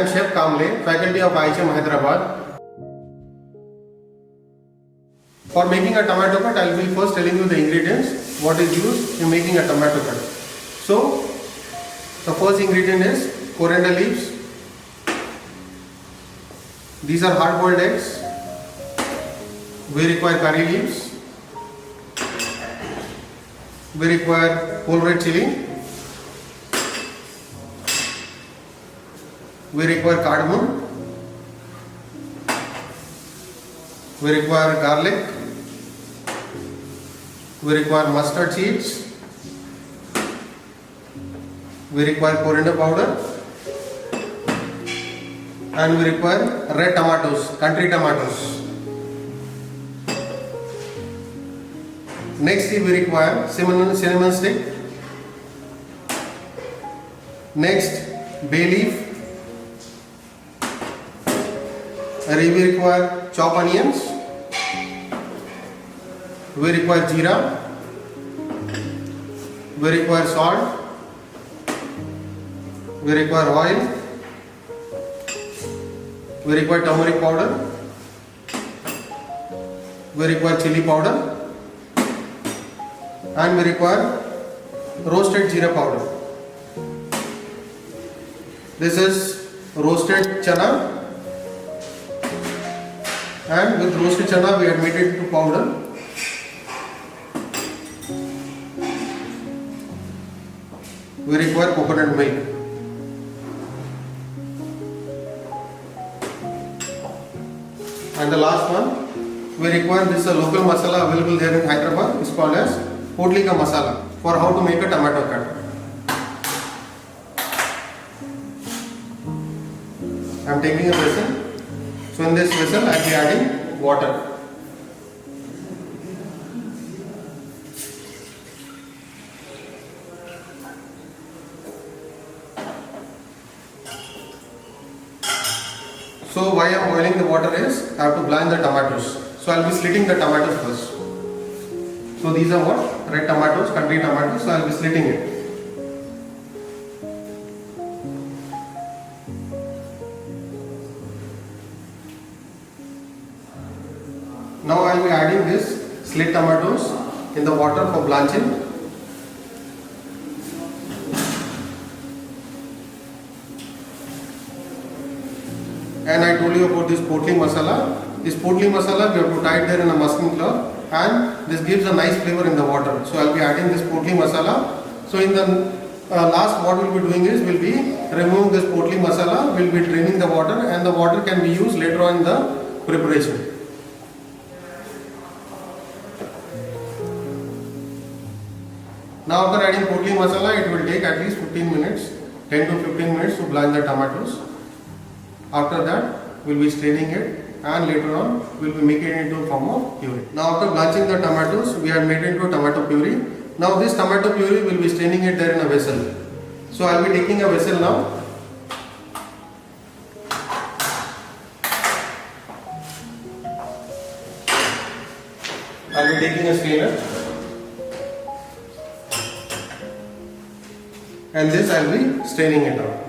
am Chef Kamble, faculty of IHM Hyderabad. For making a tomato cut, I will be first telling you the ingredients, what is used in making a tomato cut. So, the first ingredient is coriander leaves. These are hard boiled eggs. We require curry leaves. We require whole red chili. We require cardamom. We require garlic. We require mustard seeds. We require coriander powder. And we require red tomatoes, country tomatoes. Next we require cinnamon stick. Next, bay leaf. We require chopped onions. We require jeera. We require salt. We require oil. We require turmeric powder. We require chili powder. And we require roasted jeera powder. This is roasted chana. And with roasted chana we had made it to powder. We require coconut milk. And the last one, we require this local masala available there in Hyderabad. It's called as Podlika masala for how to make a tomato cut. I am taking a vessel. So in this vessel I will be adding water. So why I am boiling the water is I have to blanch the tomatoes. So I will be slitting the tomatoes first. So these are what? Red tomatoes, country tomatoes. So I will be slitting it. Now I will be adding this slit tomatoes in the water for blanching. And I told you about this potli masala. This potli masala we have to tie it there in a muslin cloth, and this gives a nice flavor in the water. So I will be adding this potli masala. So in the last what we will be doing is we will be removing this potli masala, we will be draining the water, and the water can be used later on in the preparation. Now after adding potli masala, it will take at least 15 minutes, 10 to 15 minutes to blanch the tomatoes. After that, we will be straining it, and later on we will be making it into a form of puree. Now after blanching the tomatoes, we have made it into tomato puree. Now this tomato puree, we will be straining it there in a vessel. So I will be taking a vessel now. I will be taking a strainer. And this I will be straining it out.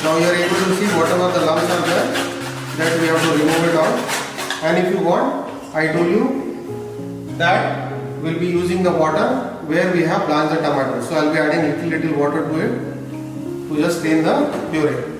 Now you are able to see whatever the lumps are there, that we have to remove it out. And if you want, I told you that we will be using the water where we have blanched the tomato. So I will be adding little water to it to just stain the puree.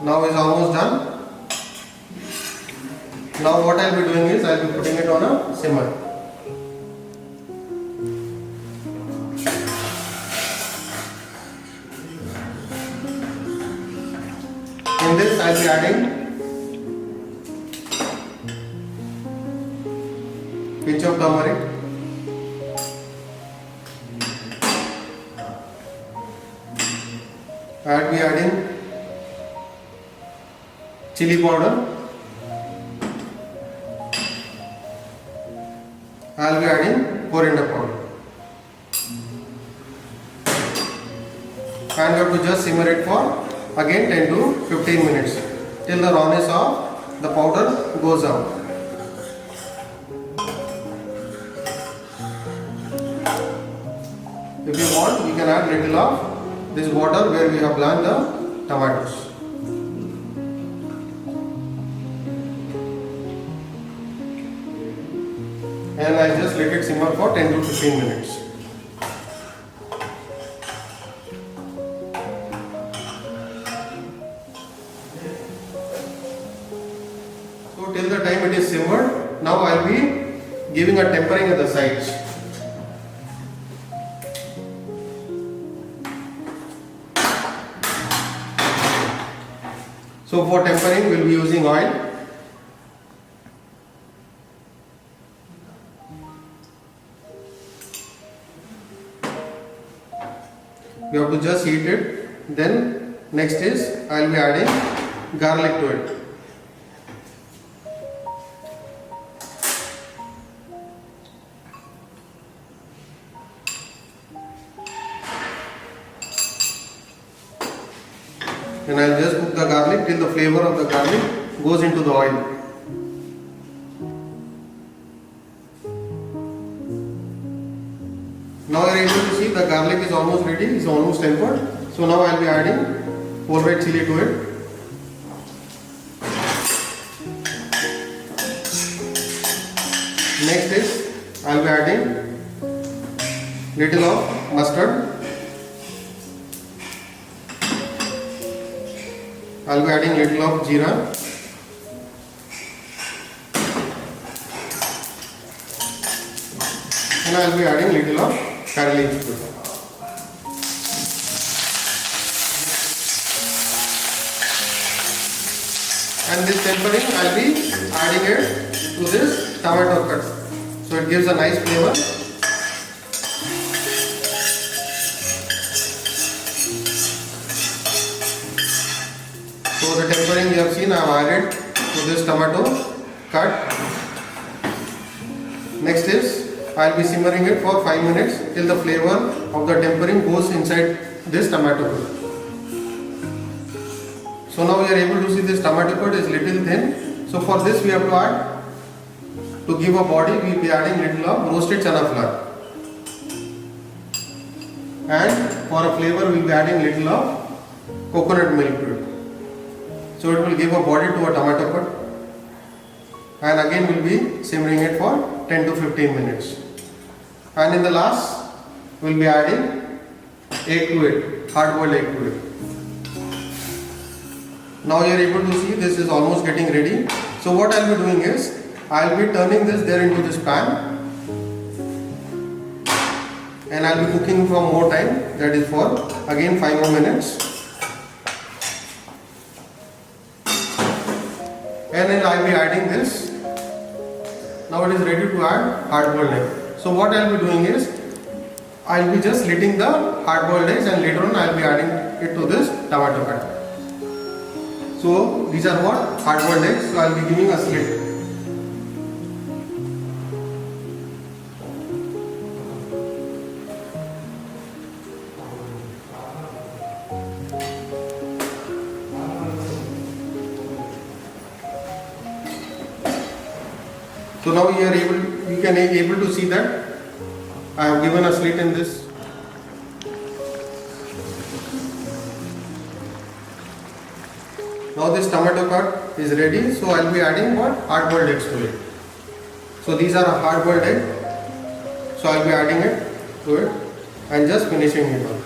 Now is almost done. Now what I will be doing is I will be putting it on a simmer. this I'll be adding pinch of turmeric, I'll be adding chili powder, I'll be adding coriander powder, and you have to just simmer it for again 10 to 15 minutes till the rawness of the powder goes out. If you want, you can add little of this water where we have blanched the tomatoes. And I just let it simmer for 10 to 15 minutes. So till the time it is simmered, now I will be giving a tempering at the sides. So for tempering we will be using oil. You have to just heat it. Then next is I will be adding garlic to it. And I will just cook the garlic till the flavor of the garlic goes into the oil. Now you are able to see the garlic is almost ready, is almost tempered. So now I will be adding whole red chili to it. Next is I will be adding little of mustard. I will be adding little of jeera. And I will be adding little of curry leaves to it. And this tempering I will be adding it to this tomato cut. So it gives a nice flavor. So the tempering you have seen I have added to this tomato cut. Next is I will be simmering it for 5 minutes till the flavor of the tempering goes inside this tomato cut. So now we are able to see this tomato cut is little thin. So for this we have to add, to give a body we will be adding little of roasted chana flour. And for a flavor we will be adding little of coconut milk to it. So it will give a body to a tomato cut. And again we will be simmering it for 10 to 15 minutes. And in the last we will be adding egg to it, hard boiled egg to it. Now you are able to see this is almost getting ready. So what I will be doing is I will be turning this there into this pan, and I will be cooking for more time, that is for again 5 more minutes. And then I will be adding this. Now it is ready to add hard boiled egg. So what I will be doing is I will be just slitting the hard boiled eggs, and later on I will be adding it to this tomato cut. So these are what? Hard boiled eggs. So I will be giving a slit. So now you can able to see that I have given a slit in this. Now this tomato cut is ready, so I will be adding what? Hard boiled eggs to it. So these are a hard boiled egg. So I will be adding it to it and just finishing it off.